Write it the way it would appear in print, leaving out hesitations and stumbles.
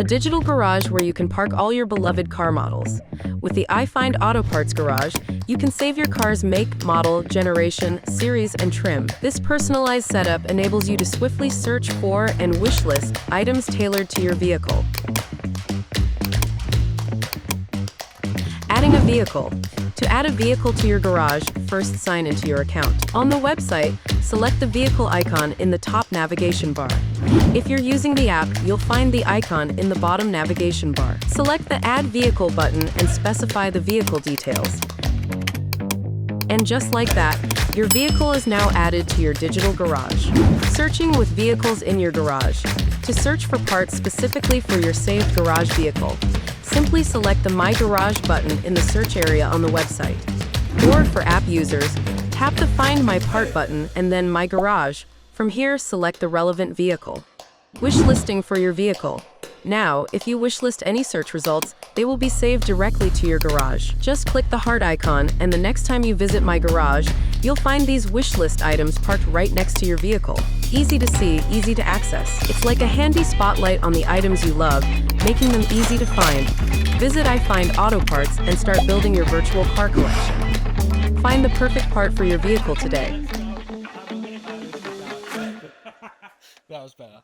a digital garage where you can park all your beloved car models. With the iFind Auto Parts Garage, you can save your car's make, model, generation, series, and trim. This personalized setup enables you to swiftly search for and wish list items tailored to your vehicle. Adding a vehicle. To add a vehicle to your garage, first sign into your account. On the website, select the vehicle icon in the top navigation bar. If you're using the app, you'll find the icon in the bottom navigation bar. Select the Add Vehicle button and specify the vehicle details. And just like that, your vehicle is now added to your digital garage. Searching with vehicles in your garage. To search for parts specifically for your saved garage vehicle, simply select the My Garage button in the search area on the website. Or for app users, tap the Find My Part button and then My Garage. From here, select the relevant vehicle. Wish listing for your vehicle. Now, if you wishlist any search results, they will be saved directly to your garage. Just click the heart icon, and the next time you visit My Garage, you'll find these wishlist items parked right next to your vehicle. Easy to see, easy to access. It's like a handy spotlight on the items you love, making them easy to find. Visit iFind Auto Parts and start building your virtual car collection. Find the perfect part for your vehicle today. That was better.